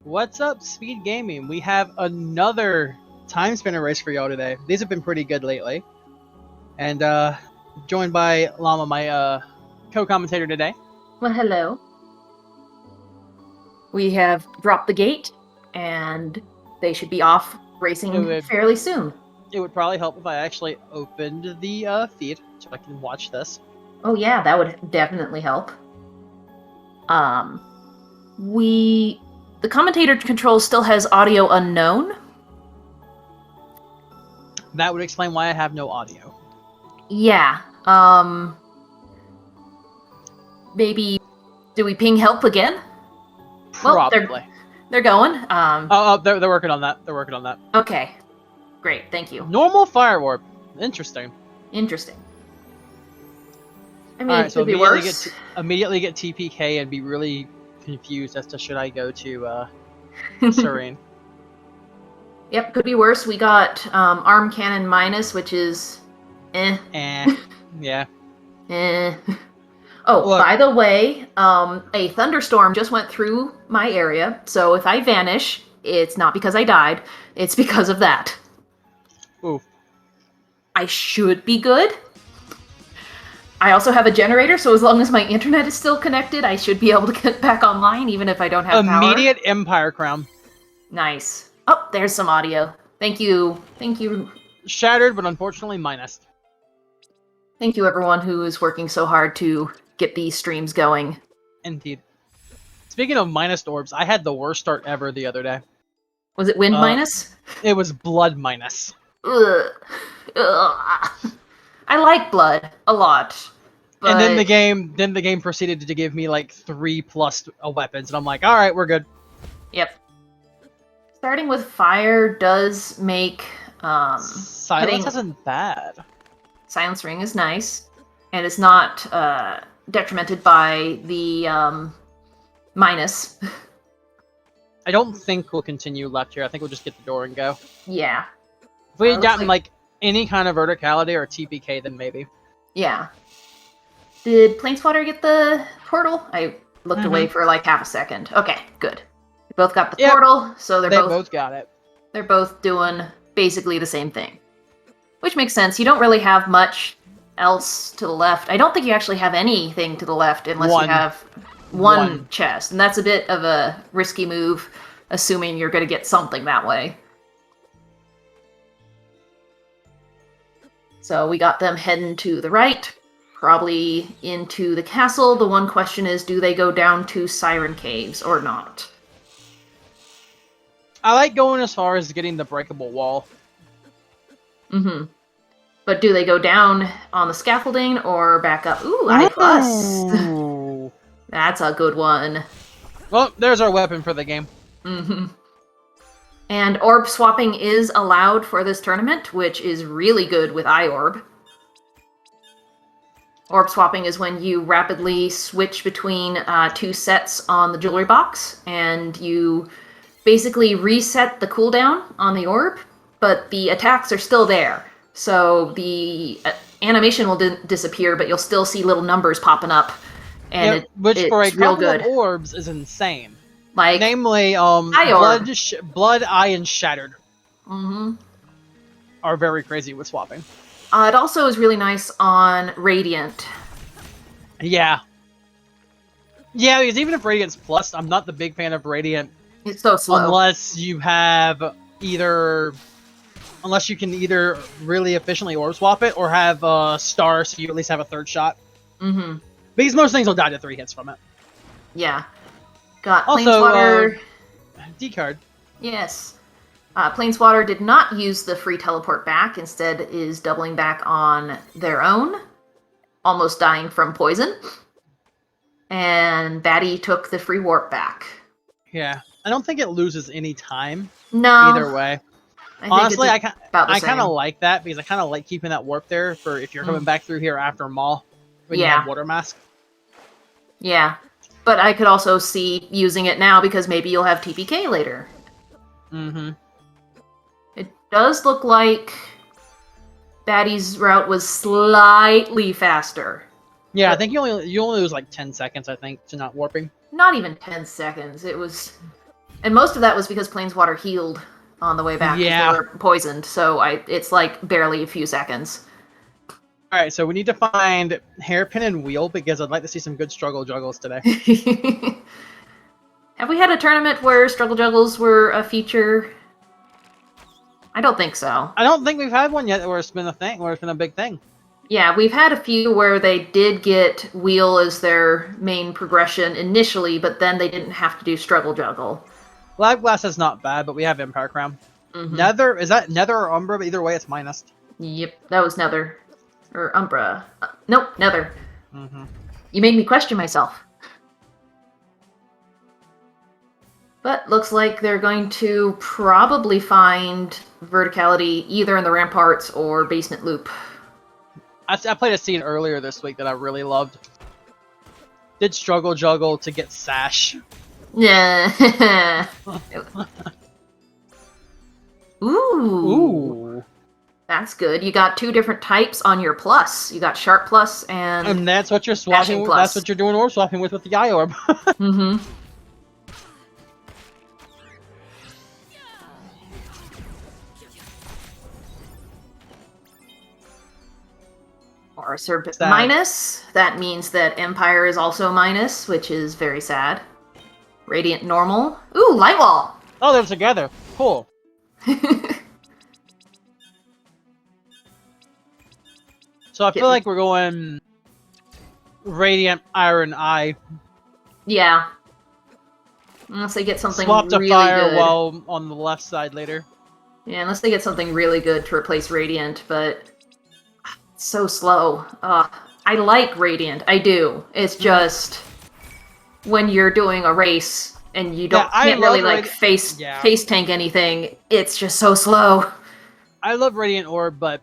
What's up, SpeedGaming? We have another Timespinner race for y'all today. These have been pretty good lately. And joined by Llama, my co-commentator today. Well, hello. We have dropped the gate, and they should be off racing fairly soon. It would probably help if I actually opened the feed so I can watch this. Oh yeah, that would definitely help. The commentator control still has audio unknown. That would explain why I have no audio. Yeah. Maybe do we ping help again? Probably. Well, they're going. They're working on that. They're working on that. Okay. Great. Thank you. Normal fire warp. Interesting. Interesting. I mean, Alright, it so could be worse. immediately get TPK and be really confused as to should I go to Serene. Yep, could be worse. We got arm cannon minus, which is Yeah. Oh, Look. by the way, a thunderstorm just went through my area, so if I vanish, it's not because I died, it's because of that. Oof. I should be good. I also have a generator, so as long as my internet is still connected, I should be able to get back online, even if I don't have power. Immediate Empire Crown. Nice. Oh, there's some audio. Thank you. Thank you. Shattered, but unfortunately minus. Thank you, everyone who is working so hard to get these streams going. Indeed. Speaking of minus orbs, I had the worst start ever the other day. Was it wind minus? It was blood minus. Ugh. Ugh. I like blood a lot. But... And then the game proceeded to give me like 3+ weapons, and I'm like, alright, we're good. Yep. Starting with fire does make Silence isn't bad. Silence Ring is nice, and it's not detrimented by the minus. I don't think we'll continue left here. I think we'll just get the door and go. Yeah. If we had gotten like any kind of verticality or TPK, then maybe. Yeah. Did Planeswater get the portal? I looked away for like half a second. Okay, good. They both got the portal, so they both got it. They're both doing basically the same thing. Which makes sense. You don't really have much else to the left. I don't think you actually have anything to the left unless you have one chest. And that's a bit of a risky move, assuming you're going to get something that way. So we got them heading to the right, probably into the castle. The one question is, do they go down to Siren Caves or not? I like going as far as getting the breakable wall. Mm-hmm. But do they go down on the scaffolding or back up? Ooh, I+. That's a good one. Well, there's our weapon for the game. Mm-hmm. And orb swapping is allowed for this tournament, which is really good with iOrb. Orb swapping is when you rapidly switch between two sets on the jewelry box, and you basically reset the cooldown on the orb, but the attacks are still there. So the animation will disappear, but you'll still see little numbers popping up, and which it's for a real couple good. of orbs is insane. Like, namely, blood, eye, and shattered. Are very crazy with swapping. It also is really nice on Radiant. Yeah. Yeah, because even if Radiant's plus, I'm not the big fan of Radiant. It's so slow. Unless you have unless you can either really efficiently orb swap it or have a star so you at least have a third shot. Because most things will die to 3 hits from it. Yeah. Got also, Planeswater. D-card. Yes. Planeswater did not use the free teleport back, instead is doubling back on their own, almost dying from poison. And Batty took the free warp back. Yeah. I don't think it loses any time. No. Either way. Honestly, I kind of like that, because I kind of like keeping that warp there for if you're coming back through here after Maul, when you have Water Mask. Yeah. But I could also see using it now, because maybe you'll have TPK later. It does look like Batty's route was slightly faster. Yeah, I think you only lose like 10 seconds, I think, to not warping. Not even 10 seconds. It was And most of that was because Planeswater healed on the way back. Yeah. They were poisoned, so it's like barely a few seconds. Alright, so we need to find Hairpin and Wheel because I'd like to see some good struggle juggles today. Have we had a tournament where struggle juggles were a feature? I don't think so. I don't think we've had one yet where it's been a thing, where it's been a big thing. Yeah, we've had a few where they did get Wheel as their main progression initially, but then they didn't have to do struggle juggle. Live Glass is not bad, but we have Empire Crown. Mm-hmm. Nether, is that Nether or Umbra? But either way, it's minus. Yep, that was Nether. Or Umbra. Nope, Nether. Mm-hmm. You made me question myself. But looks like they're going to probably find verticality either in the ramparts or basement loop. I played a scene earlier this week that I really loved. Did struggle juggle to get Sash. Yeah. Ooh. Ooh. That's good. You got 2 different types on your plus. You got Sharp Plus And that's what you're swapping with. That's what you're doing orb swapping with the Eye Orb. Mm-hmm. Or minus. That means that Empire is also minus, which is very sad. Radiant normal. Ooh, Light Wall! Oh, they're together. Cool. So I feel like we're going Radiant Iron Eye. Yeah. Unless they get something Swap to really fire good. while on the left side later. Yeah, unless they get something really good to replace Radiant, but it's so slow. I like Radiant, I do. It's just when you're doing a race and you can't really like face tank anything, it's just so slow. I love Radiant Orb, but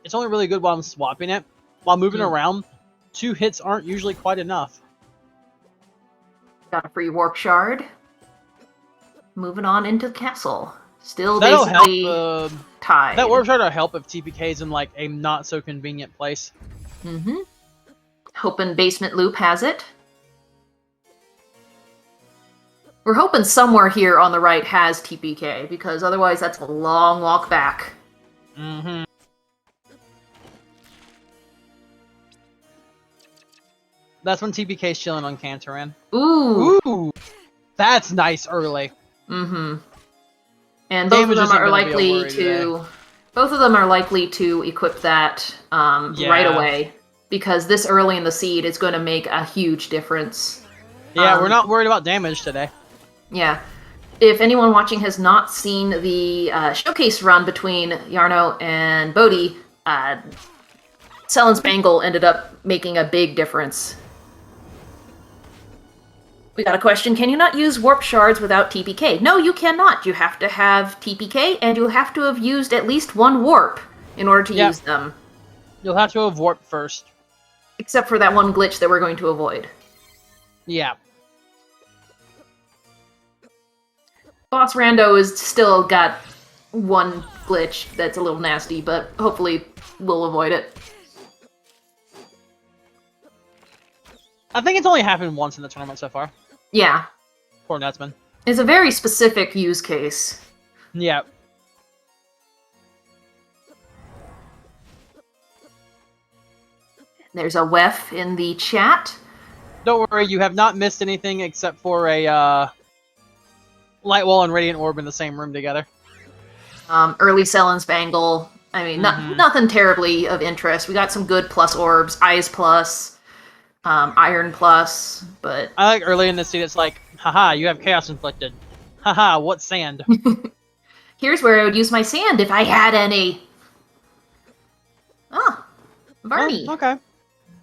it's only really good while I'm swapping it. While moving around, 2 hits aren't usually quite enough. Got a free Warp Shard. Moving on into the castle. Still That'll basically help, tied. That Warp Shard will help if TPK's in like a not so convenient place. Mm-hmm. Hoping Basement Loop has it. We're hoping somewhere here on the right has TPK, because otherwise that's a long walk back. Mm-hmm. That's when TPK's chilling on Cantoran. Ooh! Ooh! That's nice early. Mm-hmm. And both of them are likely to... Both of them are likely to equip that right away, because this early in the seed is going to make a huge difference. Yeah, we're not worried about damage today. Yeah. If anyone watching has not seen the showcase run between Yarno and Bodhi, Sellen's Bangle ended up making a big difference. We got a question. Can you not use Warp Shards without TPK? No, you cannot. You have to have TPK, and you have to have used at least 1 Warp in order to use them. You'll have to have Warp first. Except for that one glitch that we're going to avoid. Yeah. Boss Rando has still got 1 glitch that's a little nasty, but hopefully we'll avoid it. I think it's only happened once in the tournament so far. Yeah. Poor Netsman. It's a very specific use case. Yeah. There's a WEF in the chat. Don't worry, you have not missed anything except for a Light Wall and Radiant Orb in the same room together. Early Sellen's Bangle. I mean, nothing terribly of interest. We got some good plus orbs. Eyes plus. Iron plus, but... I like early in the scene, it's like, haha, you have Chaos Inflicted. Haha, what sand? Here's where I would use my sand if I had any. Ah, Varney. Oh, okay.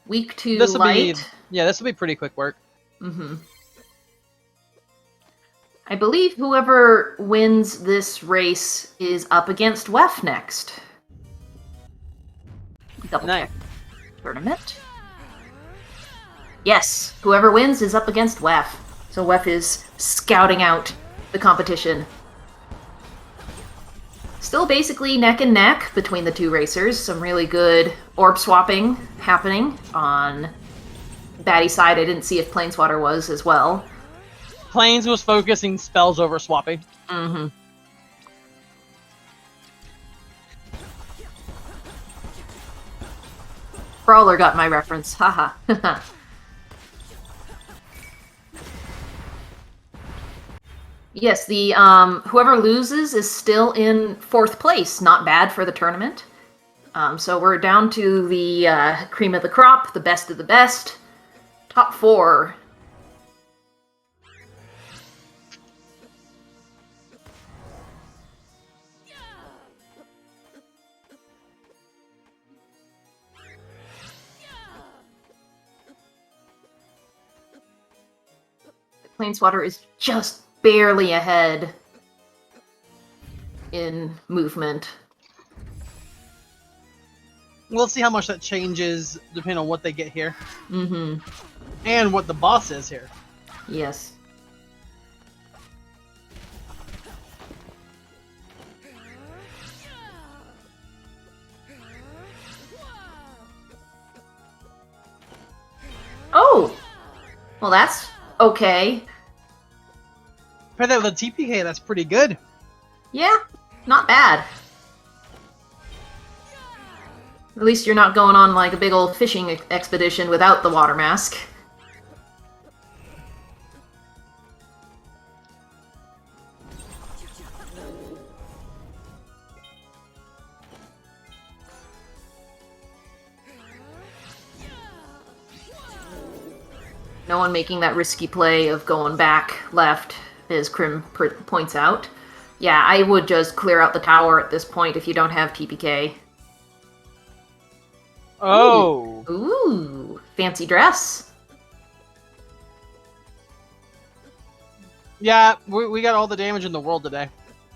Weak to this light. This will be pretty quick work. Mm-hmm. I believe whoever wins this race is up against WEF next. Double check. Tournament. Yes, whoever wins is up against WEF. So WEF is scouting out the competition. Still basically neck and neck between the 2 racers. Some really good orb swapping happening on Batty's side. I didn't see if Planeswater was as well. Plains was focusing spells over swapping. Mm-hmm. Brawler got my reference. Haha. Yes, the whoever loses is still in 4th place. Not bad for the tournament. So we're down to the cream of the crop, the best of the best. Top 4. Planeswater is just barely ahead in movement. We'll see how much that changes depending on what they get here. Mm-hmm. And what the boss is here. Yes. Oh! Well, that's okay. Compared that with a TPK, that's pretty good. Yeah, not bad. At least you're not going on like a big old fishing expedition without the water mask. No one making that risky play of going back left, as Krim points out. Yeah, I would just clear out the tower at this point if you don't have TPK. Oh! Ooh, fancy dress. Yeah, we got all the damage in the world today.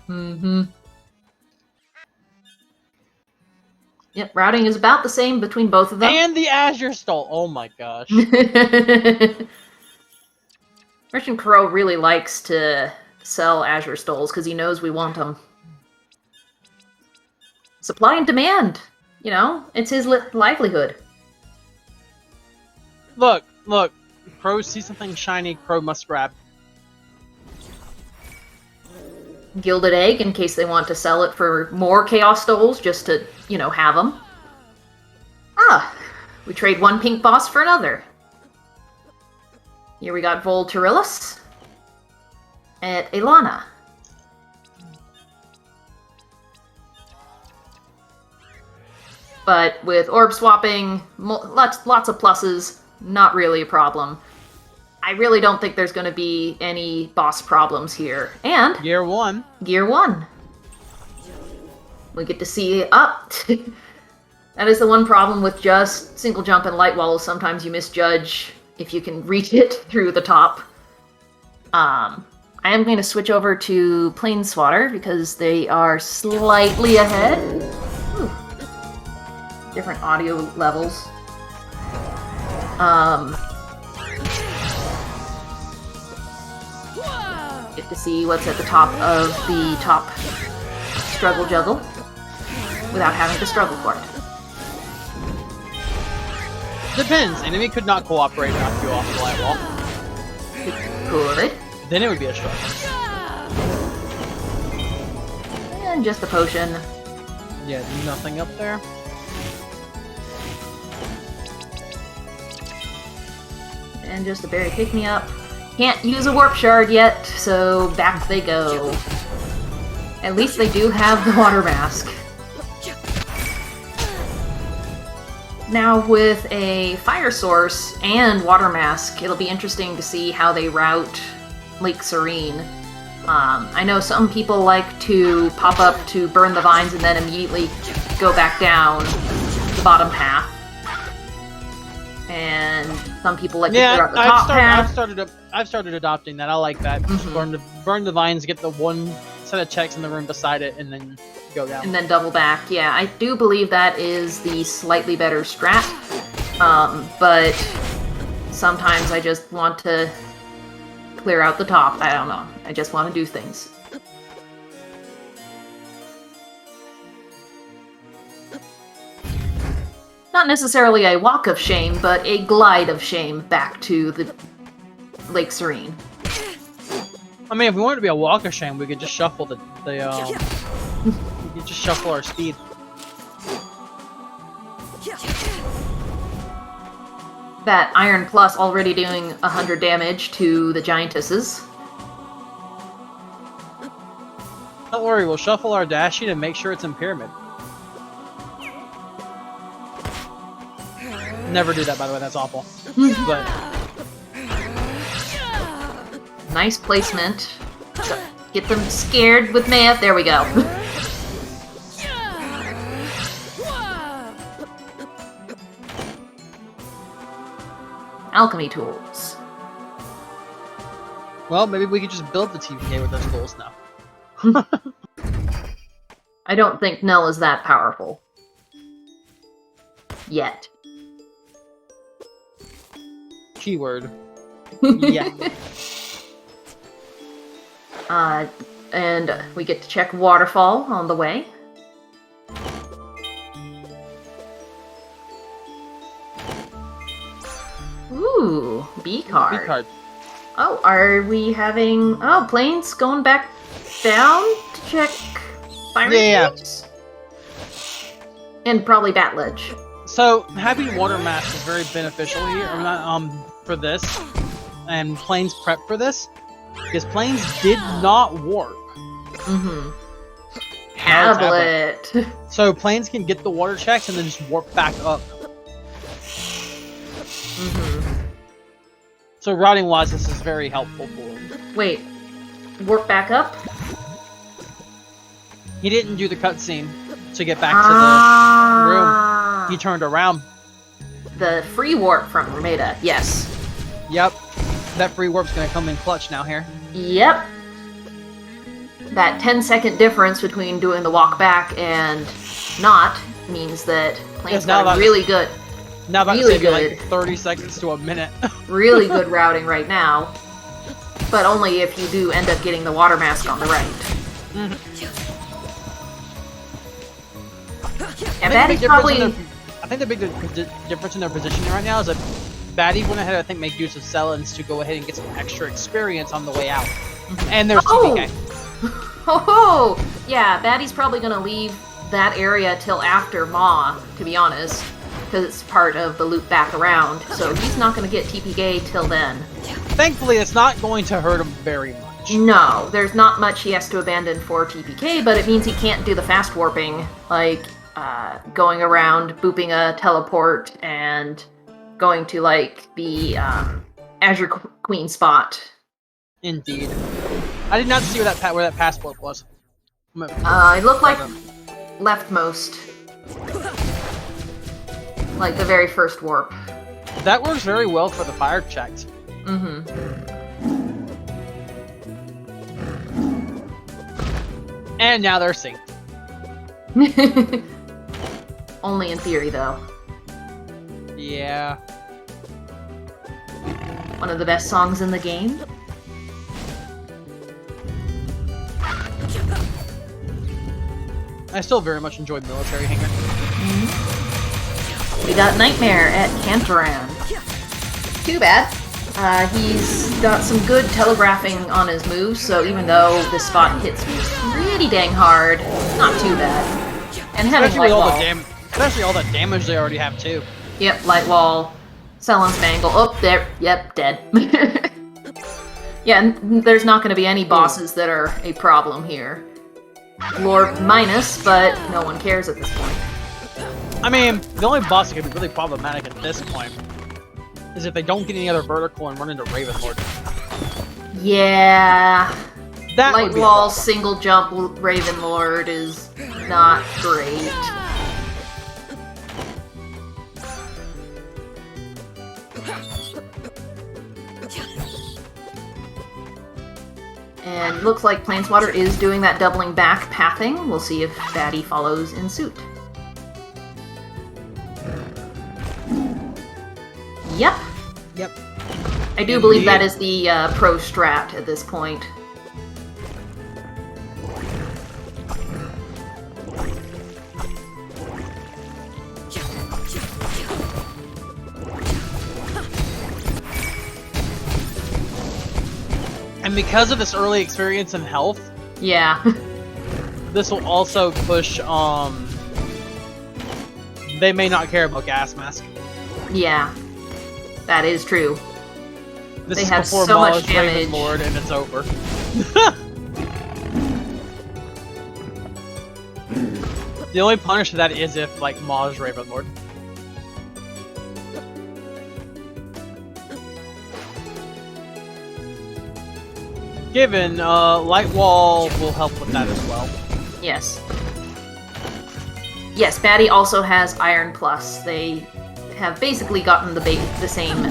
Mm-hmm. Yep, routing is about the same between both of them. And the Azure Stole! Oh my gosh. Russian Crow really likes to sell Azure Stoles because he knows we want them. Supply and demand! You know, it's his livelihood. Look. Crow sees something shiny, Crow must grab. Gilded Egg in case they want to sell it for more Chaos Stoles just to, you know, have them. Ah, we trade one pink boss for another. Here we got Volturilis and Ilana. But with orb swapping, lots of pluses, not really a problem. I really don't think there's going to be any boss problems here. And Gear 1. Gear 1. We get to see up. That is the one problem with just single jump and light walls. Sometimes you misjudge if you can reach it through the top. I am going to switch over to Planeswater because they are slightly ahead. Ooh. Different audio levels. Get to see what's at the top of the top struggle juggle without having to struggle for it. Depends. Enemy could not cooperate and knock you off the light wall. Good. Then it would be a struggle. And just a potion. Yeah, nothing up there. And just a berry pick-me-up. Can't use a warp shard yet, so back they go. At least they do have the water mask. Now with a fire source and water mask, it'll be interesting to see how they route Lake Serene. I know some people like to pop up to burn the vines and then immediately go back down the bottom path. And some people like to clear out the top path. I've started adopting that. I like that. Just burn the vines, get the one set of checks in the room beside it, and then go down. And then double back. Yeah, I do believe that is the slightly better strat. But sometimes I just want to clear out the top. I don't know. I just want to do things. Not necessarily a walk of shame, but a glide of shame back to the Lake Serene. I mean, if we wanted to be a walk of shame, we could just shuffle we could just shuffle our speed. That Iron Plus already doing 100 damage to the giantesses. Don't worry, we'll shuffle our dashing and make sure it's in pyramid. Never do that, by the way, that's awful. But nice placement. So, get them scared with math. There we go. Alchemy tools. well, maybe we could just build the TPK with those tools now. I don't think Null is that powerful. Yet. Keyword. Yeah. And we get to check Waterfall on the way. Ooh, B card. B card. Oh, are we having... Oh, Plains going back down to check Fire Caves? And probably Bat Ledge. So, having Water Mask is very beneficial here, or not, for this, and Plains prep for this, because Plains did not warp. Mm-hmm. Tablet. So Plains can get the water checks and then just warp back up. Mm-hmm. So routing-wise, this is very helpful for him. Wait, warp back up? He didn't do the cutscene to get back to the room. He turned around. The free warp from Rameda, yes. Yep. That free warp's gonna come in clutch now here. Yep. That 10-second difference between doing the walk back and not means that Plains got really good. Now that's really good. Like 30 seconds to a minute. Really good routing right now. But only if you do end up getting the water mask on the right. Mm-hmm. And Batty's probably... I think the big difference in their positioning right now is that Batty went ahead, I think, make use of Sellens to go ahead and get some extra experience on the way out. And there's TPK. Oh! Yeah, Batty's probably gonna leave that area till after Maw, to be honest. Because it's part of the loop back around. So he's not gonna get TPK till then. Thankfully, it's not going to hurt him very much. No, there's not much he has to abandon for TPK, but it means he can't do the fast warping, like going around, booping a teleport, and going to, like, the Azure Queen spot. Indeed. I did not see where that passport was. It looked like leftmost. Like the very first warp. That works very well for the fire checks. Mm-hmm. And now they're synced. Only in theory, though. Yeah. One of the best songs in the game. I still very much enjoy Military Hangar. We got Nightmare at Cantoran. Too bad. He's got some good telegraphing on his moves, so even though this spot hits me pretty dang hard, not too bad. And having Light Wall. Especially all the damage they already have, too. Yep, Light Wall, Sellens Mangle. Oh, there. Yep, dead. Yeah, and there's not going to be any bosses that are a problem here. Lore minus, but no one cares at this point. I mean, the only boss that could be really problematic at this point is if they don't get any other vertical and run into Ravenlord. Yeah. That Light Wall single jump Ravenlord is not great. And looks like Planeswater is doing that doubling back pathing. We'll see if Batty follows in suit. Yep. Yep. I do believe that is the pro strat at this point. And And because of this early experience in health, Yeah. this will also push, they may not care about gas mask. Yeah. That is true. This They is have before so much Maw's damage. Ravenlord, and it's over. The only punish to that is if, like, Maw's Ravenlord. Given, Light Wall will help with that as well. Yes. Yes, Batty also has Iron Plus. They have basically gotten the same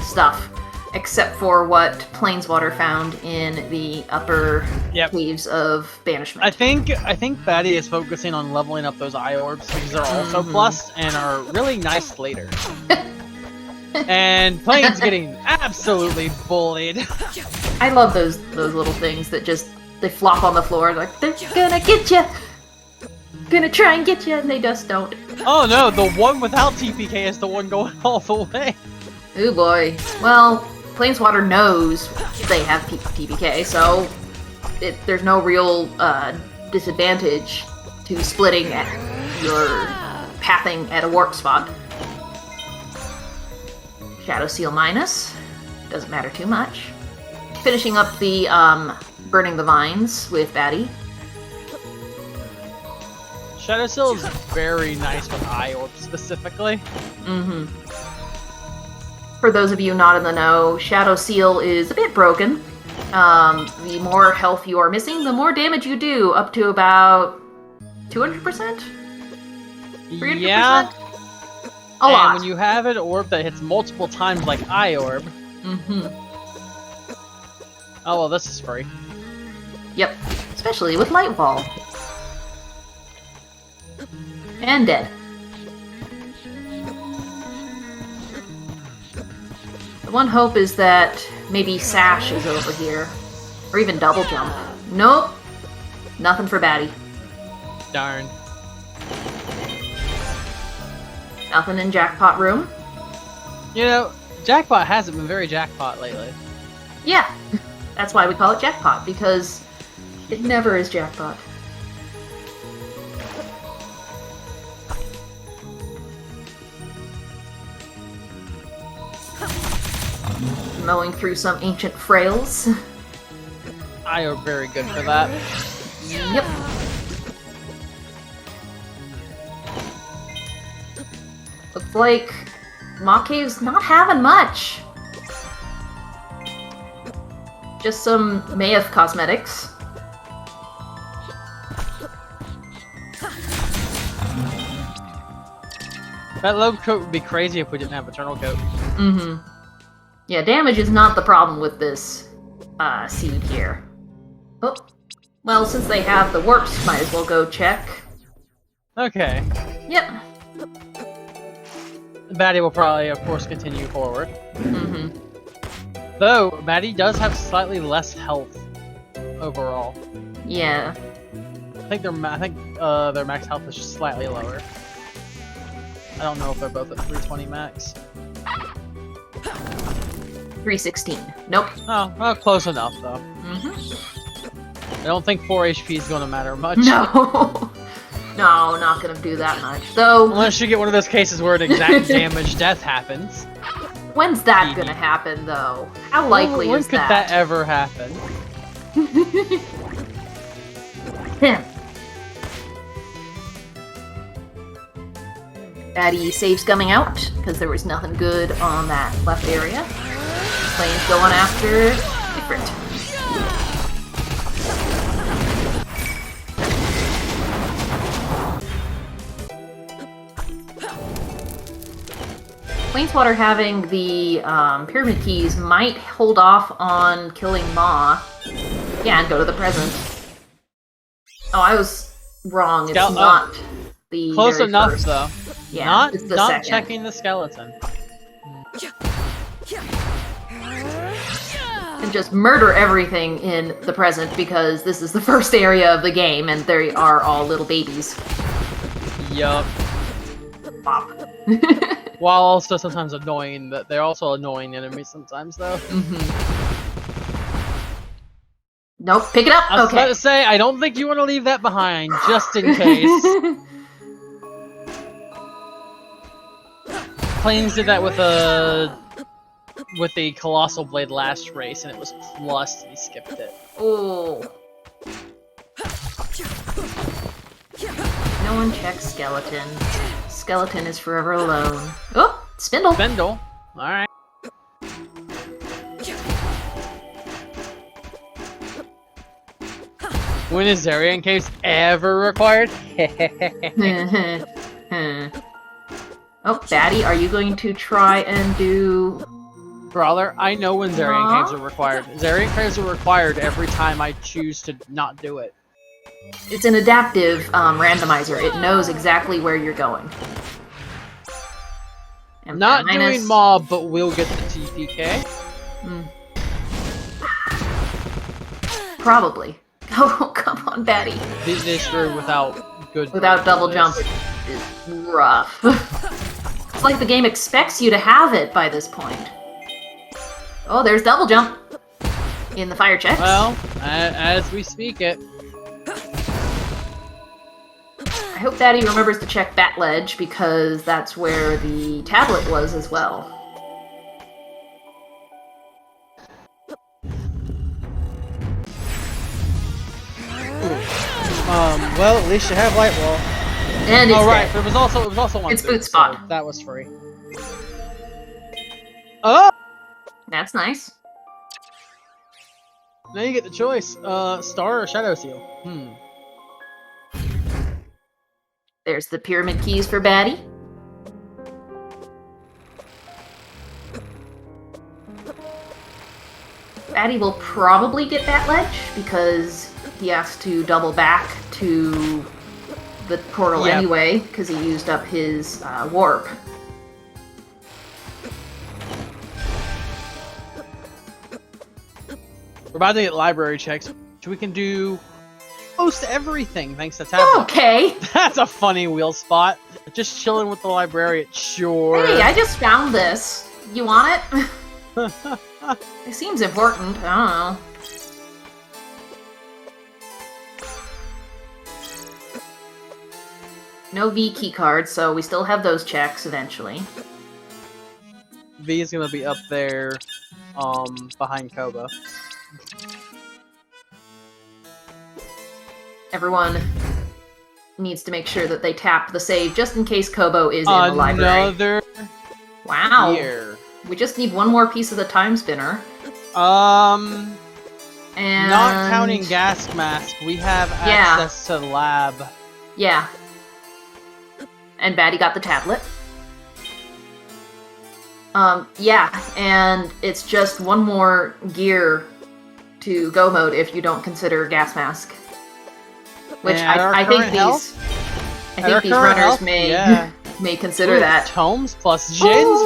stuff, except for what Planeswater found in the upper caves of Banishment. I think Batty is focusing on leveling up those eye orbs because they're also plus and are really nice later. And Plane's getting absolutely bullied. I love those little things that just they flop on the floor like they're gonna get you, gonna try and get you, and they just don't. Oh no, the one without TPK is the one going all the way. Ooh boy. Well, Planeswater knows they have TPK, so there's no real disadvantage to splitting your pathing at a warp spot. Shadow Seal minus. Doesn't matter too much. Finishing up the Burning the Vines with Batty. Shadow Seal is very nice with Eye Orb specifically. Mm-hmm. For those of you not in the know, Shadow Seal is a bit broken. The more health you are missing, the more damage you do, up to about 200%? 300%? Yeah. A lot. And when you have an orb that hits multiple times like Eye Orb... Mm-hmm. Oh well, this is free. Yep. Especially with Light Wall. And dead. The one hope is that maybe Sash is over here. Or even Double Jump. Nope. Nothing for Batty. Darn. Nothing in Jackpot Room. You know, Jackpot hasn't been very Jackpot lately. Yeah. That's why we call it Jackpot, because it never is Jackpot. Mowing through some ancient frails. Eye Orb very good for that. Yep. Looks like Maw Cave's not having much. Just some Mayeth cosmetics. That low coat would be crazy if we didn't have Eternal Coat. Mm-hmm. Yeah, damage is not the problem with this seed here. Oh, well, since they have the warps, might as well go check. Okay. Yep. Batty will probably, of course, continue forward. Mm-hmm. Though, Batty does have slightly less health overall. Yeah. I think their max health is just slightly lower. I don't know if they're both at 320 max. 316. Nope. Oh, well, close enough though. Mm-hmm. I don't think 4 HP is going to matter much. No. No, not gonna do that much. Though. Unless you get one of those cases where an exact damage death happens. When's that gonna happen, though? How likely when is could that ever happen? Batty saves coming out, because there was nothing good on that left area. Plane's going after Ifrit. Planeswater having the Pyramid Keys might hold off on killing Maw. Yeah, and go to the present. Oh, I was wrong. It's not the Close very enough, first. though. Yeah, it's the not second. checking the skeleton. And just murder everything in the present, because this is the first area of the game, and they are all little babies. Yup. Pop. While also sometimes annoying, they're also annoying enemies sometimes, though. Mm-hmm. Nope, pick it up. I was Okay. about to say, I don't think you want to leave that behind, just in case. Planes did that with a Colossal Blade last race, and it was plus, and he skipped it. Oh. No one checks Skeleton. Skeleton is forever alone. Oh, Spindle. Spindle. Alright. When is Zarian Caves ever required? Oh, Batty, are you going to try and do... Brawler, I know when Zarian Caves are required. Zarian Caves are required every time I choose to not do it. It's an adaptive randomizer. It knows exactly where you're going. And Not doing mob, but we'll get the TPK. Probably. Oh, come on, Batty. This room without good... Without double jump is rough. It's like the game expects you to have it by this point. Oh, there's double jump in the fire checks. Well, as we speak it. I hope Batty remembers to check Bat Ledge, because that's where the tablet was as well. Well, at least you have Light Wall. And it's right, dead. but it was also one It's boot, boot spot. So that was free. Oh! That's nice. Now you get the choice. Star or Shadow Seal? There's the pyramid keys for Batty. Batty will probably get that ledge because he has to double back to the portal anyway because he used up his warp. We're about to get library checks, which we can do most everything thanks to tablet. Okay. That's a funny wheel spot. Just chilling with the librarian. Sure. Hey, I just found this. You want it? It seems important. I don't know. No V key cards, so we still have those checks eventually. V is gonna be up there, behind Koba. Everyone needs to make sure that they tap the save just in case Kobo is in the library. Another Wow. year. We just need one more piece of the time spinner. And not counting gas mask, we have access to the lab. Yeah. And Batty got the tablet. Yeah, and it's just one more gear to go mode if you don't consider gas mask. Which I think these runners may consider that. Tomes plus gens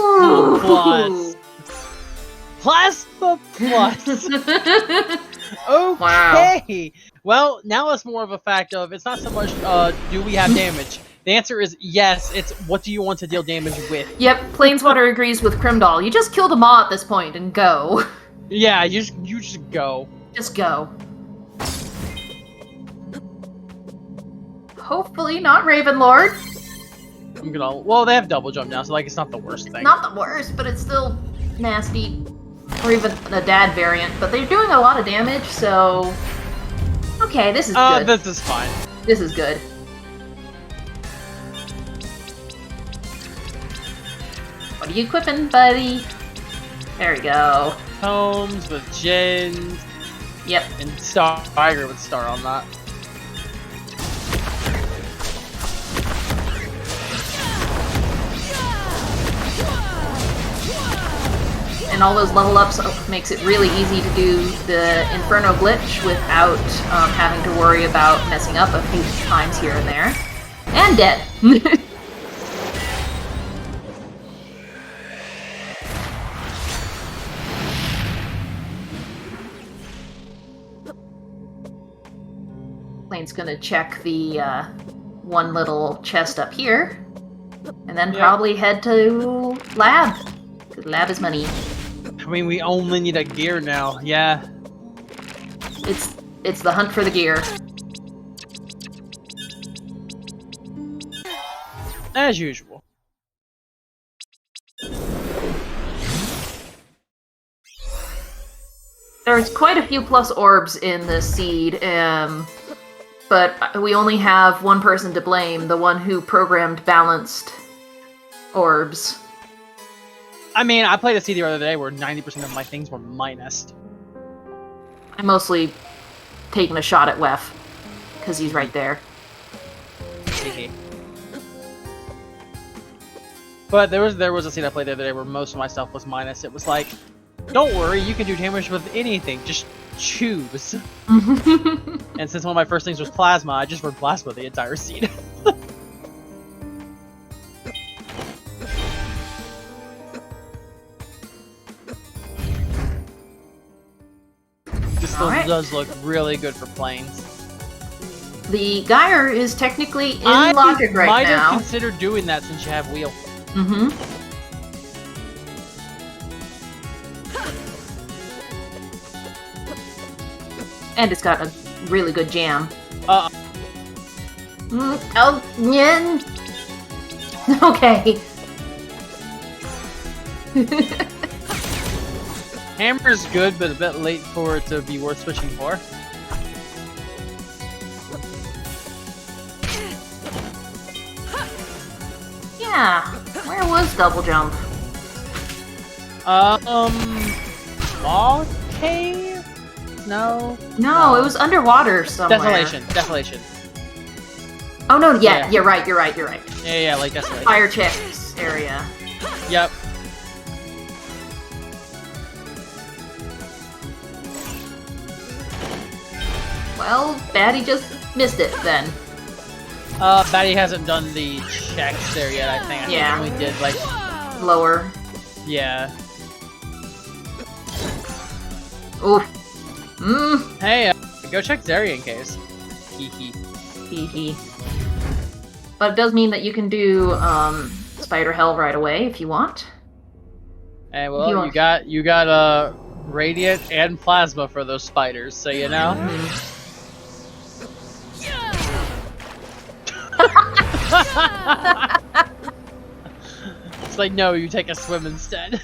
plus plasma plus. Okay. Wow. Well, now it's more of a fact of it's not so much do we have damage. The answer is yes. It's what do you want to deal damage with? Yep. Planeswater agrees with Crimdall. You just kill the Maw at this point and go. Yeah, you just go. Just go. Hopefully not Ravenlord. I'm gonna. Well, they have double jump now, so like it's not the worst thing. Not the worst, but it's still nasty. Or even a dad variant. But they're doing a lot of damage, so okay, this is good. This is fine. This is good. What are you equipping, buddy? There we go. Tomes with gens. Yep. And Star. I agree with Star on that. And all those level ups makes it really easy to do the Inferno glitch without having to worry about messing up a few times here and there. And dead. Lane's gonna check the one little chest up here, and then probably head to lab. 'Cause lab is money. I mean, we only need a gear now. Yeah. It's the hunt for the gear. As usual. There's quite a few plus orbs in this seed, but we only have one person to blame, the one who programmed balanced orbs. I mean, I played a seed the other day where 90% of my things were minused. I'm mostly taking a shot at Wef, because he's right there. But there was a seed I played the other day where most of my stuff was minus. It was like, don't worry, you can do damage with anything, just choose. And since one of my first things was plasma, I just run plasma the entire seed. This still does look really good for planes. The Gyre is technically in logic right now. I might have considered doing that since you have wheel. Mm-hmm. And it's got a really good jam. Oh, yeah. Okay. Hammer's good, but a bit late for it to be worth switching for. Yeah. Where was double jump? Log cave? No. No, it was underwater somewhere. Desolation. Oh no, yeah, you're right. Yeah, like desolation. Fire checks area. Yep. Well, Batty just missed it then. Batty hasn't done the checks there yet, I think. I think he only did, like... Lower. Yeah. Oof. Hey, go check Zerian caves. Hee. But it does mean that you can do, Spider Hell right away if you want. Hey, well, you got, Radiant and Plasma for those spiders, so you know? It's like, no, you take a swim instead.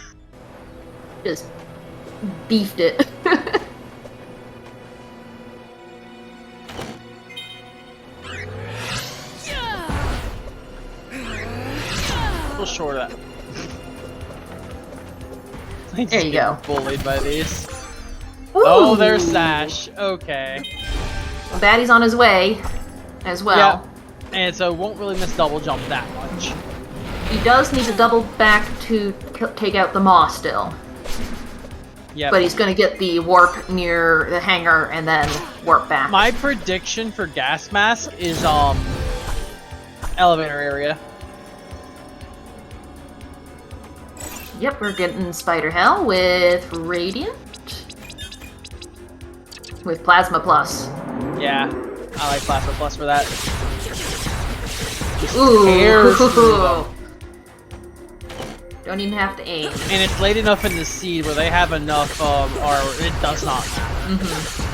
Just beefed it. A little short of that. There you go. Bullied by these. Ooh. Oh, there's Sash. Okay. Well, Batty's on his way as well. Yeah. And so won't really miss double jump that much. He does need to double back to take out the Maw still. Yeah. But he's going to get the warp near the hangar and then warp back. My prediction for Gas Mask is elevator area. Yep, we're getting Spider Hell with Radiant. With Plasma Plus. Yeah, I like Plasma Plus for that. Ooh. Don't even have to aim. And it's late enough in the seed where they have enough armor, it does not matter.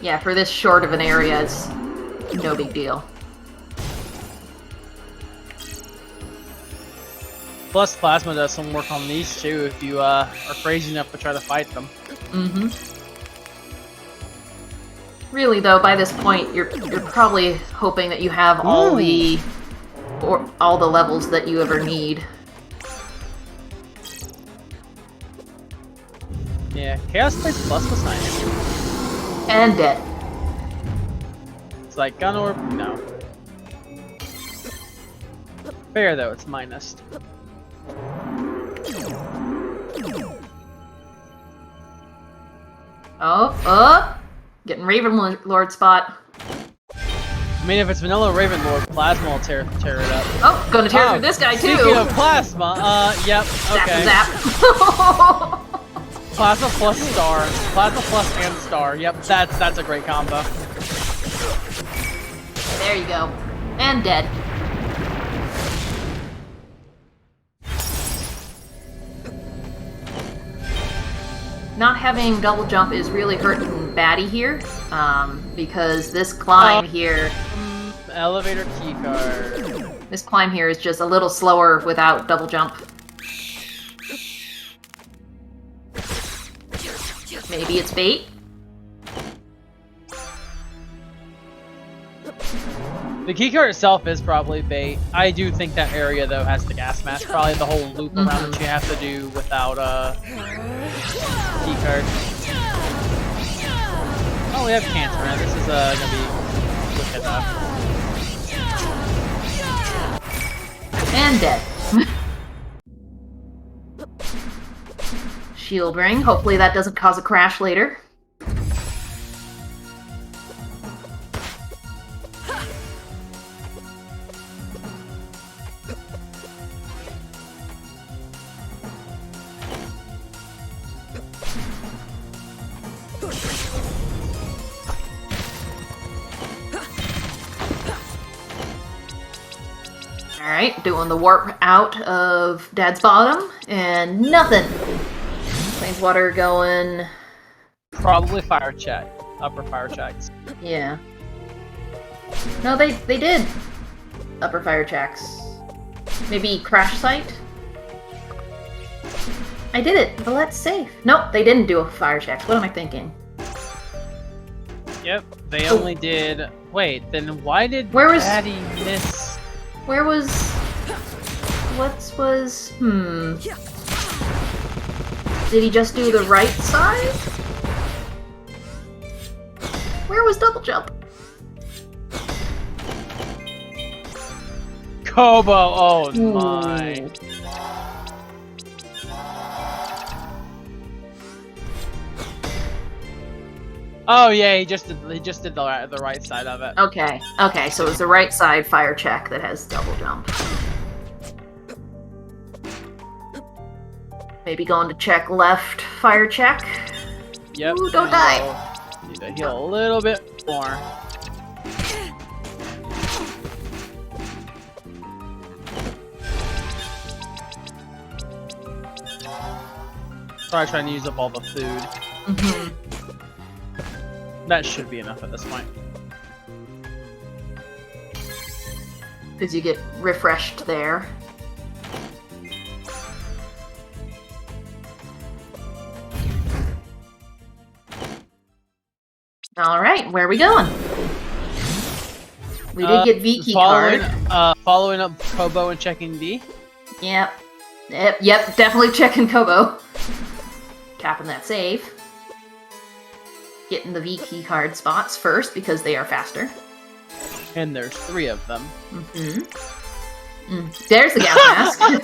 Yeah, for this short of an area, it's no big deal. Plus, Plasma does some work on these too if you are crazy enough to try to fight them. Really, though, by this point, you're probably hoping that you have all the levels that you ever need. Yeah, Chaos Blaze Plus was nice. And dead. It's like Gun Orb, no. Fair though, it's minus. Oh! Getting Raven Lord spot. I mean, if it's Vanilla Raven Lord, Plasma will tear it up. Oh, gonna tear through this guy too! Speaking of Plasma, yep, okay. Zap. Plasma plus Star. Plasma plus and Star. Yep, that's a great combo. There you go. And dead. Not having double jump is really hurting Batty here. because this climb here... Elevator keycard. This climb here is just a little slower without double jump. Maybe it's bait? The keycard itself is probably bait. I do think that area, though, has the gas mask. Probably the whole loop around that you have to do without a keycard. Oh, we have cancer, man. This is gonna be quick enough. And dead. Shield ring. Hopefully that doesn't cause a crash later. Alright, doing the warp out of Dad's bottom, and nothing! Planeswater going... Probably fire check. Upper fire checks. Yeah. No, they did upper fire checks. Maybe crash site? I did it, but let's save. Nope, they didn't do a fire checks. What am I thinking? Yep, they only did... Wait, then why did Where was... Baddy miss... Where was... What was... Did he just do the right side? Where was double jump? Kobo! Oh my... Ooh. Oh yeah, he just did the right side of it. Okay, okay, so it was the right side fire check that has double jump. Maybe going to check left fire check. Yep. Ooh, don't die. Need to heal a little bit more. Probably trying to use up all the food. That should be enough at this point. Because you get refreshed there. Alright, where are we going? We did get V key card. Following up Kobo and checking D. Yep. Yep, definitely checking Kobo. Tapping that save. Getting the V key card spots first because they are faster. And there's 3 of them. There's the gas mask.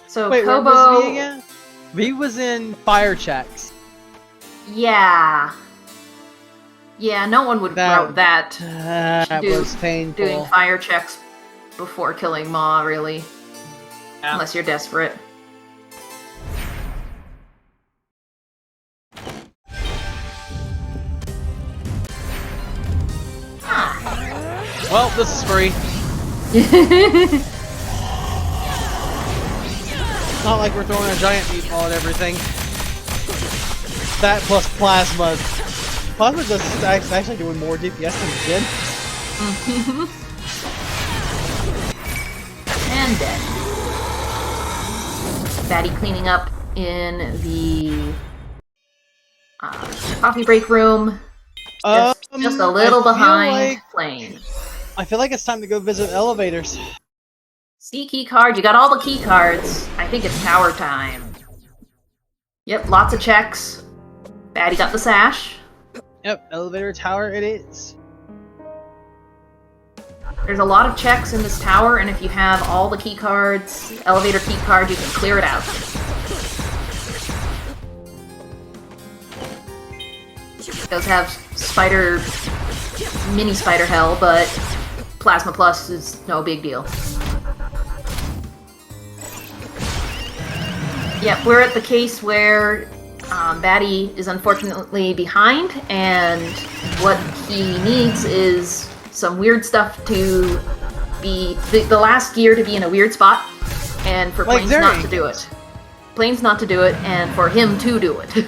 So wait, Kobo... where was V again? V was in fire checks. Yeah. Yeah, no one would route that. That was painful. Doing fire checks before killing Ma, really. Yeah. Unless you're desperate. Well, this is free. Not like we're throwing a giant meatball at everything. That plus plasma. Plasma is actually doing more DPS than it did. And dead. Batty cleaning up in the coffee break room. Just a little behind Plane. I feel like it's time to go visit elevators. C key card. You got all the key cards. I think it's tower time. Yep, lots of checks. Batty got the sash. Yep, elevator tower it is. There's a lot of checks in this tower, and if you have all the key cards, elevator key card, you can clear it out. It does have spider, mini spider hell, but Plasma Plus is no big deal. Yep, we're at the case where Batty is unfortunately behind, and what he needs is some weird stuff to be... the last gear to be in a weird spot, and for Planes not to do it. Planes not to do it, and for him to do it.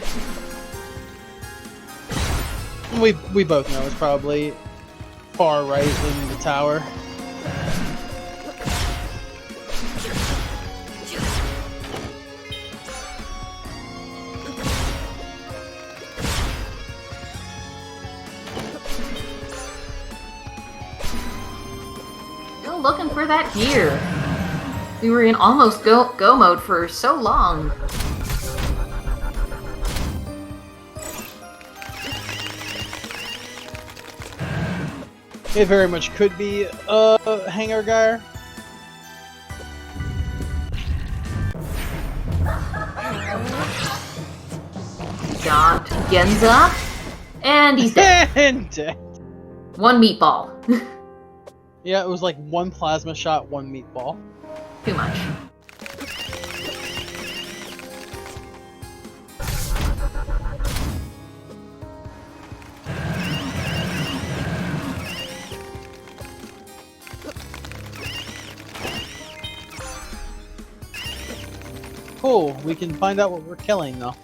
We both know it's probably far right in the tower. Still looking for that gear. We were in almost go mode for so long. It very much could be a hangar guy. Got Genza. And he's dead. And dead. One meatball. Yeah, it was like one plasma shot, one meatball. Too much. Cool, we can find out what we're killing though.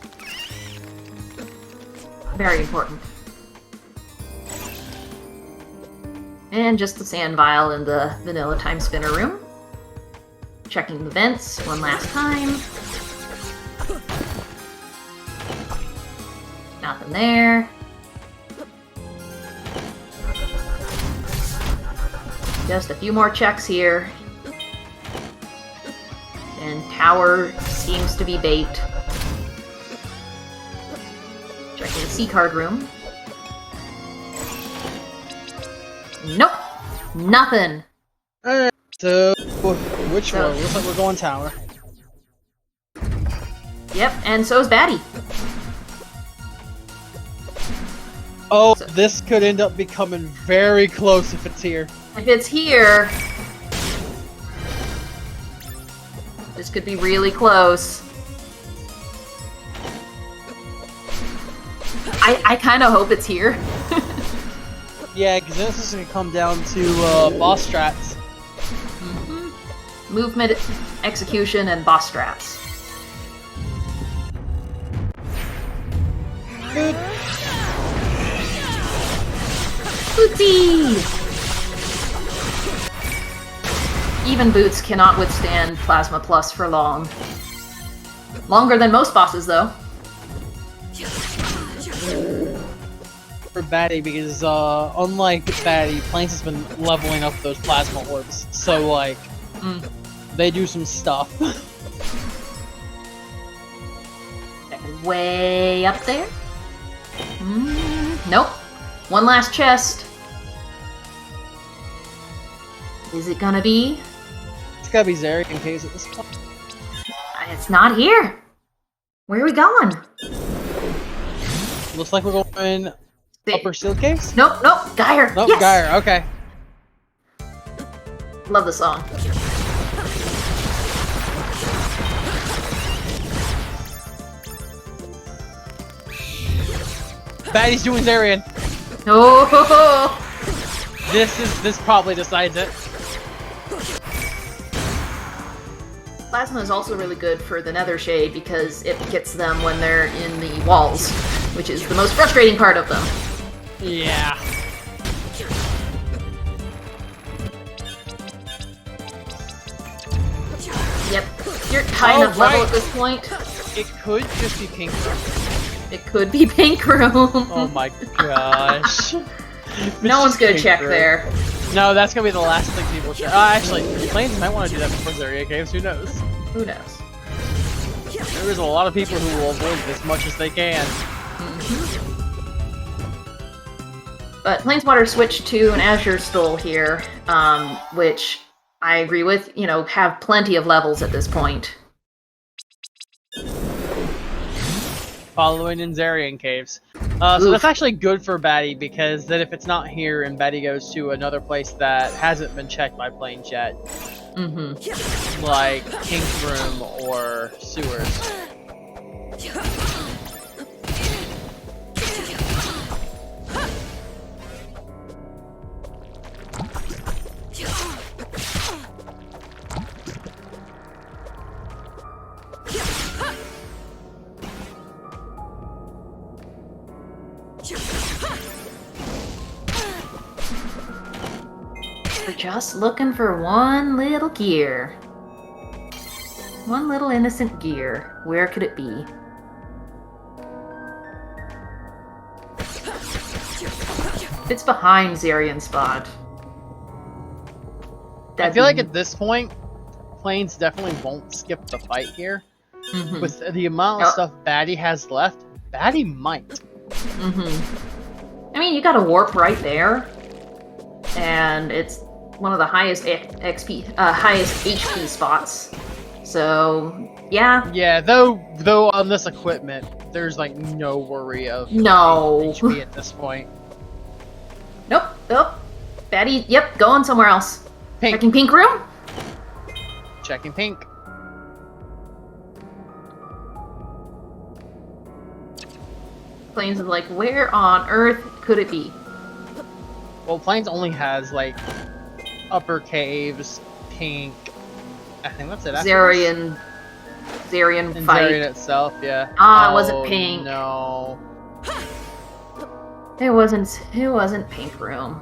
Very important. And just the sand vial in the vanilla Timespinner room. Checking the vents one last time. Nothing there. Just a few more checks here. And tower seems to be bait. Checking the C-card room. Nope! Nothing! Alright, so which one? Looks like we're going tower. Yep, and so's Batty. Oh, this could end up becoming very close if it's here. If it's here... this could be really close. I kind of hope it's here. Yeah, because this is going to come down to boss strats. Mm-hmm. Movement, execution, and boss strats. Good. Bootsy! Even boots cannot withstand Plasma Plus for long. Longer than most bosses, though. For Batty, because unlike Batty, Planes has been leveling up those plasma orbs. So, like, they do some stuff. Way up there? Nope. One last chest. Is it gonna be? It's gotta be Zarek in case at this point. It's not here. Where are we going? Looks like we're going upper seal case? Nope, nope, Geyer. Nope, yes! Geyer, okay. Love the song. Batty's doing Zarian. Oh! This probably decides it. Plasma is also really good for the Nether Shade because it gets them when they're in the walls, which is the most frustrating part of them. Yeah. Yep, you're kind of level right. at this point. It could just be pink. It could be Pink Room. Oh my gosh. No one's gonna check room. there. No, that's gonna be the last thing people check. Actually, Planes might want to do that before Zaria Caves, who knows? Who knows? There's a lot of people who will avoid it as much as they can. But Planeswater switched to an Azure Stole here, which I agree with, you know, have plenty of levels at this point. Following in Zarian Caves. So that's actually good for Batty, because then if it's not here and Batty goes to another place that hasn't been checked by Planes yet, like Kink Room or Sewers. We're just looking for one little gear. One little innocent gear. Where could it be? It's behind Zarian's spot. I feel like at this point, Plains definitely won't skip the fight here. Mm-hmm. With the amount of stuff Baddy has left, Baddy might. Mm-hmm. I mean, you got a warp right there, and it's one of the highest highest HP spots. So, yeah. Yeah, though on this equipment, there's like no worry of HP at this point. Nope. Baddy, yep, going somewhere else. Pink. Checking pink room? Checking pink. Plains is like, where on earth could it be? Well, Plains only has like upper caves, pink. I think that's it. Zarian and fight. Zarian itself, yeah. Ah, it wasn't pink. No. It wasn't pink room.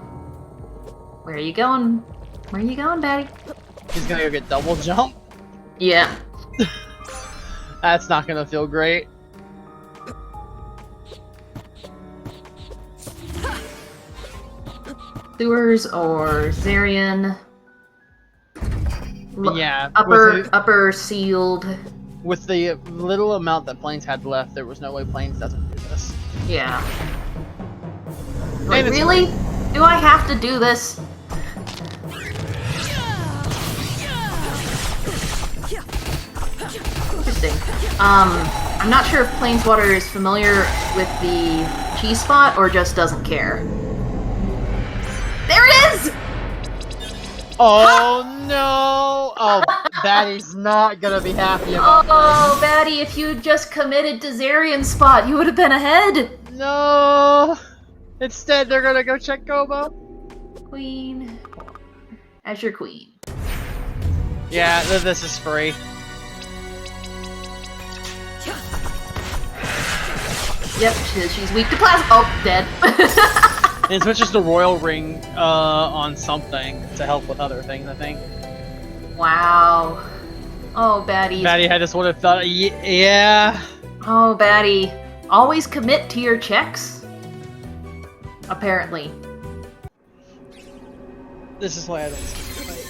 Where are you going? Where are you going, Baddy? He's gonna go get double jump. Yeah. That's not gonna feel great. Sewers or Zarian. Yeah. Upper sealed. With the little amount that Plains had left, there was no way Plains doesn't do this. Yeah. Like, really? Do I have to do this? Interesting. I'm not sure if Planeswater is familiar with the cheese spot or just doesn't care. There it is! Oh no! Oh, Baddy's not gonna be happy about this. Oh, Baddy, if you just committed to Zarian's spot, you would have been ahead! No! Instead, they're gonna go check Gobo. Queen. As your queen. Yeah, this is free. Yep, she's weak to plasma. Oh, dead. And switches to Royal Ring on something to help with other things, I think. Wow. Oh, Baddy. Baddy had this one have thought, yeah. Oh, Baddy. Always commit to your checks? Apparently. This is why I don't fight.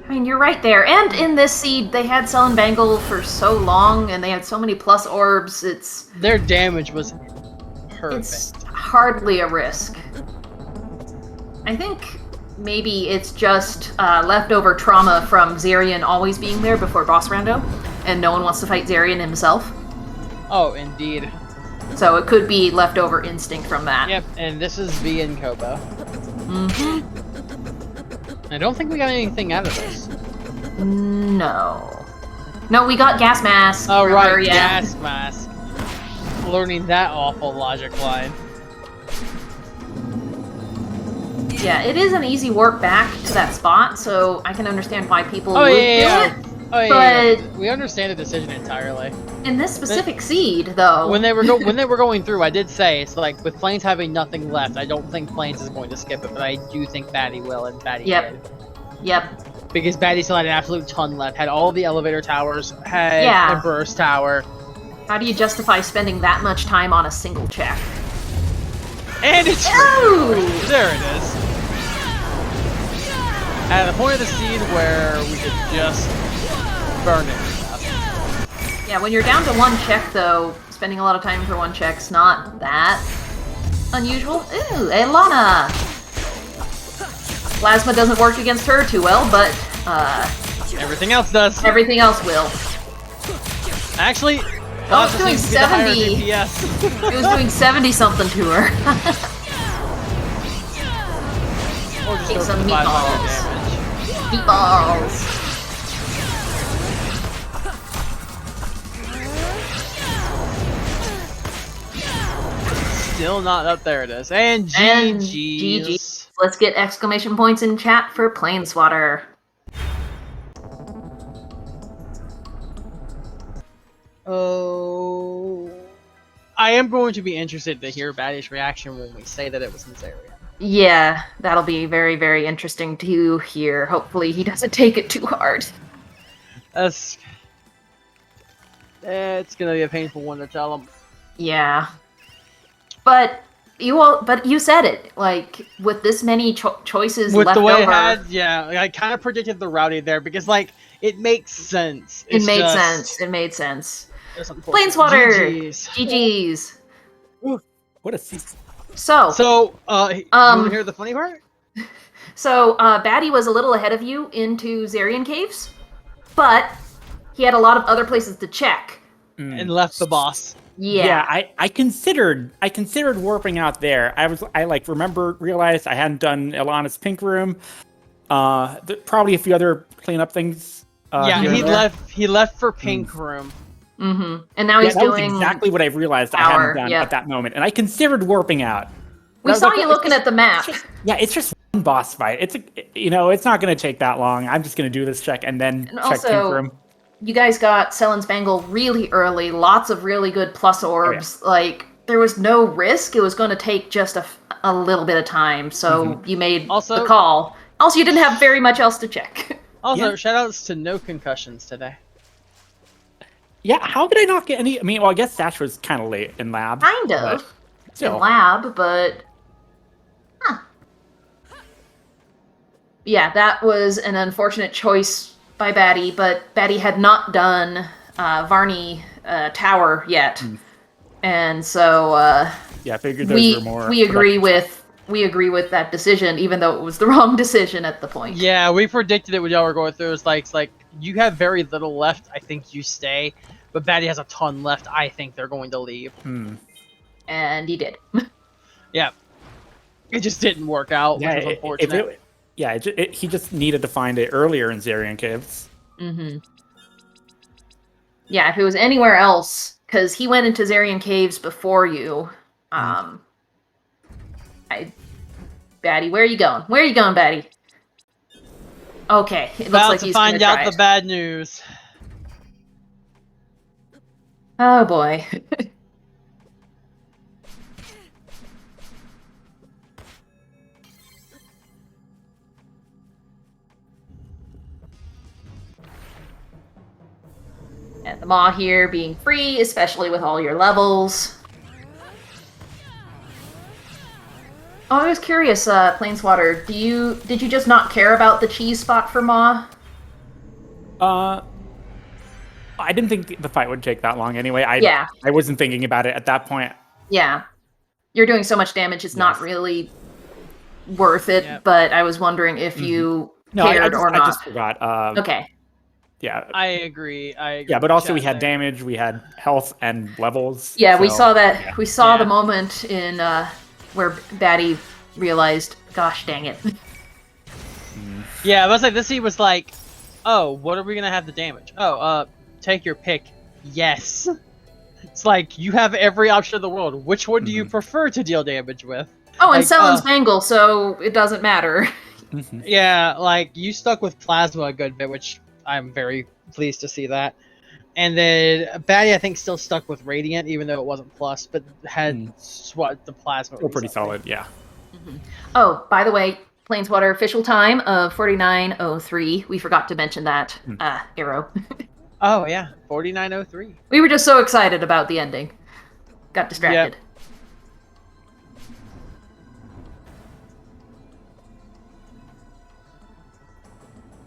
I mean, you're right there. And in this seed, they had Sullen Bangle for so long, and they had so many plus orbs, their damage was perfect. It's hardly a risk. I think maybe it's just leftover trauma from Zarian always being there before boss rando, and no one wants to fight Zarian himself. Oh, indeed. So it could be leftover instinct from that. Yep, and this is V and Kobo. Mm-hmm. I don't think we got anything out of this. No. No, we got gas mask. Oh, remember? right, Yeah. gas mask. Learning that awful logic line. Yeah, it is an easy warp back to that spot, so I can understand why people would do it. Oh, yeah, but yeah. We understand the decision entirely. In this specific seed, though, when they were going through, I did say it's like with Plains having nothing left. I don't think Plains is going to skip it, but I do think Baddy will, and Baddy did. Yep. Because Baddy still had an absolute ton left. Had all the elevator towers. Had Emperor's Tower. How do you justify spending that much time on a single check? And it's free. There it is. At the point of the seed where we could just burn it. Yeah, when you're down to one check, though, spending a lot of time for one check's not that unusual. Ooh, Elana! Plasma doesn't work against her too well, but, everything else does. Everything else will. Actually, oh, it's doing 70. It was doing 70-something to her. Or just take some meatballs. Meatballs! Still not up there, it is. And GG. Let's get exclamation points in chat for Planeswater. Oh. I am going to be interested to hear Baddy's reaction when we say that it was in Zarian. Yeah, that'll be very, very interesting to hear. Hopefully he doesn't take it too hard. It's gonna be a painful one to tell him. Yeah. But you said it. Like, with this many choices with left the way over, it had, yeah, I kind of predicted the rowdy there because like it makes sense. It made sense. It made sense. Planeswater. GG's. Ooh, what a season. So, you want to hear the funny part? So, Batty was a little ahead of you into Zarian Caves, but he had a lot of other places to check. And left the boss. Yeah. I considered warping out there. I realized I hadn't done Ilana's Pink Room. Probably a few other cleanup things. He left for Pink Room. Mm-hmm. And now he's doing was exactly what I realized I hadn't done at that moment. And I considered warping out. We saw you looking at the map. It's just one boss fight. It's not going to take that long. I'm just going to do this check and then check Pink Room. You guys got Sellen's Bangle really early. Lots of really good plus orbs. Oh, yeah. Like, there was no risk. It was going to take just a little bit of time. So you made the call. Also, you didn't have very much else to check. Also, shoutouts to no concussions today. Yeah, how did I not get any? I mean, well, I guess Sash was kind of late in lab. Kind of. In lab, but... Huh. Yeah, that was an unfortunate choice by Batty, but Batty had not done Varney Tower yet. And so... yeah, I figured those were more... We agree with that decision, even though it was the wrong decision at the point. Yeah, we predicted it when y'all were going through. It's like, you have very little left. I think you stay. But Batty has a ton left. I think they're going to leave. And he did. Yeah. It just didn't work out, which was unfortunate. He just needed to find it earlier in Zarian Caves. Mm-hmm. Yeah, if it was anywhere else, because he went into Zarian Caves before you. Batty, where are you going? Where are you going, Batty? Okay, it looks like he's find out the bad news. Oh boy. And the Maw here being free, especially with all your levels. Oh, I was curious, Planeswater, did you just not care about the cheese spot for Maw? I didn't think the fight would take that long anyway. I wasn't thinking about it at that point. Yeah. You're doing so much damage, it's not really worth it, but I was wondering if you cared or not. I just forgot. Okay. Yeah. I agree. Yeah, but also we had damage, we had health and levels. Yeah, we saw that. Yeah. We saw the moment in where Batty realized, gosh dang it. Yeah, I was like, this scene was like, oh, what are we going to have the damage? Oh, take your pick. Yes. It's like, you have every option in the world. Which one do you prefer to deal damage with? Oh, and Sellen's Bangle, so it doesn't matter. Yeah, like, you stuck with Plasma a good bit, which I'm very pleased to see that. And then Batty, I think, still stuck with Radiant, even though it wasn't plus, but had the Plasma. Still pretty solid, yeah. Oh, by the way, Planeswater official time of 49:03. We forgot to mention that arrow. Oh, yeah, 49:03. We were just so excited about the ending. Got distracted. Yep.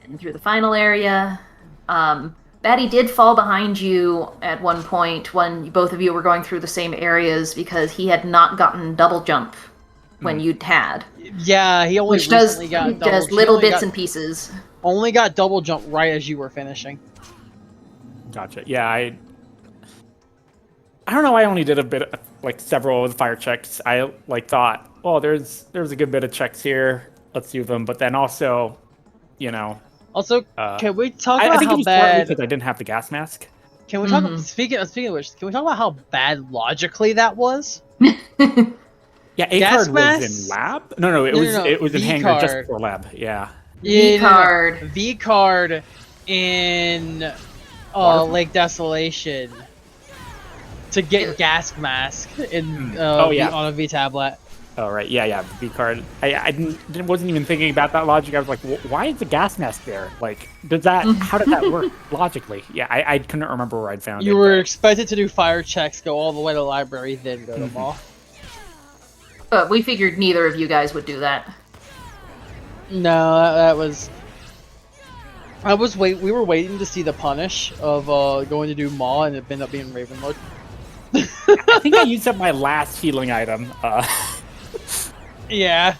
And through the final area. Batty did fall behind you at one point when both of you were going through the same areas because he had not gotten double jump when you'd had. Yeah, he only recently got double jump. Does little bits and pieces. Only got double jump right as you were finishing. Gotcha. Yeah, I don't know. I only did a bit, several of the fire checks. I thought, oh, there's a good bit of checks here. Let's do them. But then also, Also, can we talk about how bad? Because I didn't have the gas mask. Can we talk? Speaking of which, can we talk about how bad logically that was? Yeah, A card was in lab. No, it was in hangar just before lab. Yeah. V card. V card in Lake Desolation to get gas mask in on a V tablet. Oh right, yeah, the B card. Wasn't even thinking about that logic. I was like, why is the gas mask there? Like, how did that work logically? Yeah, I couldn't remember where I'd found it. You were expected to do fire checks, go all the way to the library, then go to mall. But we figured neither of you guys would do that. No, that was. We were waiting to see the punish of going to do mall, and it ended up being Ravenlord. I think I used up my last healing item. Yeah.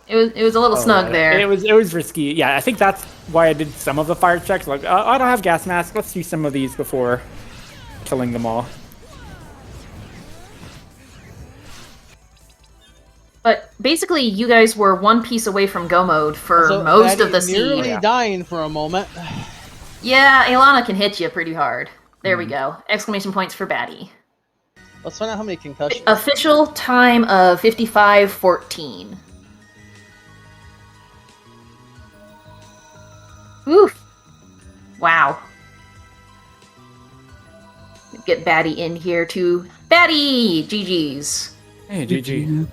It was a little snug there. It was risky. Yeah, I think that's why I did some of the fire checks. Like, I don't have gas mask. Let's do some of these before killing them all. But basically, you guys were one piece away from go mode for Also, most of the nearly seed. dying for a moment. Yeah, Aelana can hit you pretty hard. There we go. Exclamation points for Batty. Let's find out how many concussions. Official time of 55:14. Oof. Wow. Get Batty in here too. Batty! GG's. Hey, GG.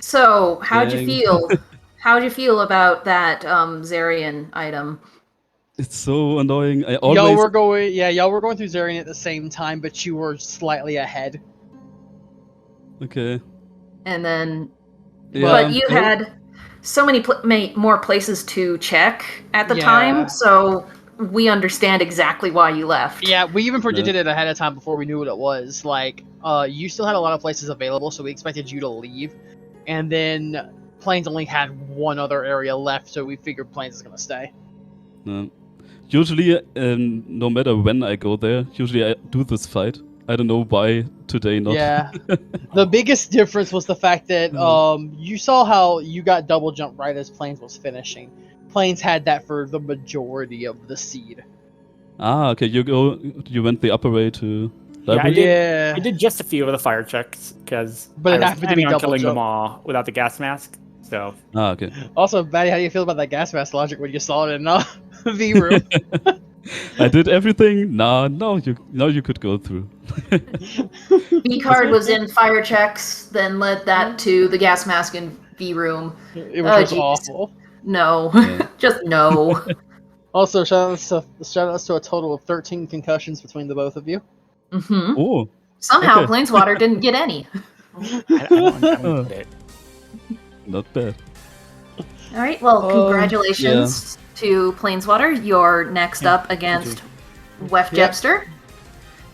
So, how'd you feel? How'd you feel about that Zarian item? It's so annoying. Y'all were going through Zarian at the same time, but you were slightly ahead. Okay. And then, Yeah. but you had so many more places to check at the time, so we understand exactly why you left. Yeah, we even predicted it ahead of time before we knew what it was. Like, you still had a lot of places available, so we expected you to leave. And then Plains only had one other area left, so we figured Plains is going to stay. Usually, no matter when I go there, usually I do this fight. I don't know why today not. Yeah. The biggest difference was the fact that you saw how you got double jump right as Plains was finishing. Plains had that for the majority of the seed. Ah, okay. You went the upper way to library? Yeah, I did just a few of the fire checks because But it I was happened to be planning on double killing jump. them all without the gas mask. So Ah, okay. Also, Batty, how do you feel about that gas mask logic when you saw it in V room? I did everything. Now you could go through. B card was in fire checks, then led that to the gas mask in V room. It was geez. awful. No, Yeah. just no. Also, shout outs to a total of 13 concussions between the both of you. Hmm. Oh, Somehow, Okay. Planeswater didn't get any. I don't get it. not bad. All right, well, congratulations to Planeswater. You're next up against Wef Jebster,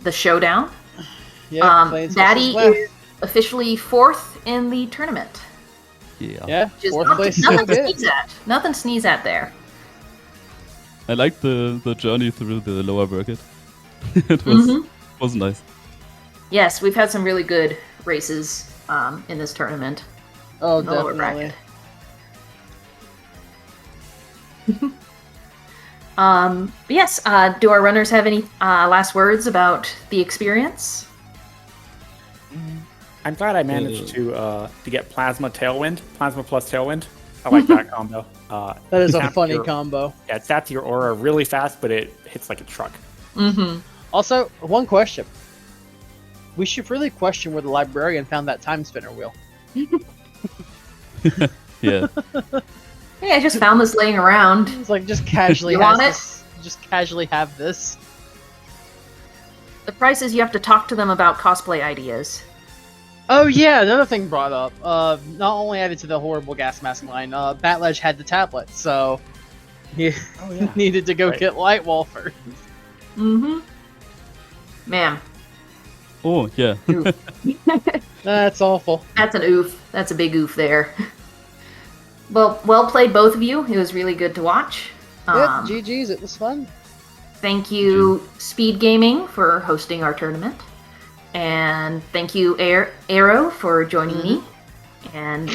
the showdown. Yeah, Plains Batty versus Wef. is officially 4th in the tournament. Yeah. Yeah, Which is fourth place is nothing to good. sneeze at. Nothing to sneeze at there. I liked the journey through the lower bracket. It was nice. Yes, we've had some really good races in this tournament. Oh, in the lower definitely. bracket. Yes, do our runners have any last words about the experience? I'm glad I managed to get Plasma plus Tailwind. I like that combo. That is a taps funny your- combo. Yeah, it taps your aura really fast, but it hits like a truck. Mm-hmm. Also, one question. We should really question where the librarian found that time spinner wheel. Yeah. Hey, I just found this laying around. It's like just casually You has want it? this. Just casually have this. The price is you have to talk to them about cosplay ideas. Oh yeah, another thing brought up. Not only added to the horrible gas mask line, Batledge had the tablet, so he needed to go Right. get Lightwall first. Mm-hmm. Man, Oh, yeah. That's awful. that's an oof. That's a big oof there. Well played, both of you. It was really good to watch. Yep, GG's, it was fun. Thank you, SpeedGaming, for hosting our tournament. And thank you, Arrow, for joining me. And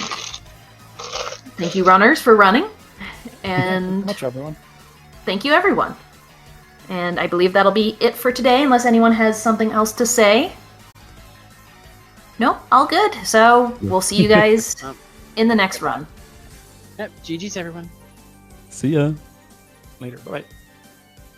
thank you, runners, for running. And Much everyone. thank you, everyone. And I believe that'll be it for today, unless anyone has something else to say. No, all good. So we'll see you guys in the next run. Yep, GG's everyone. See ya. Later. Bye.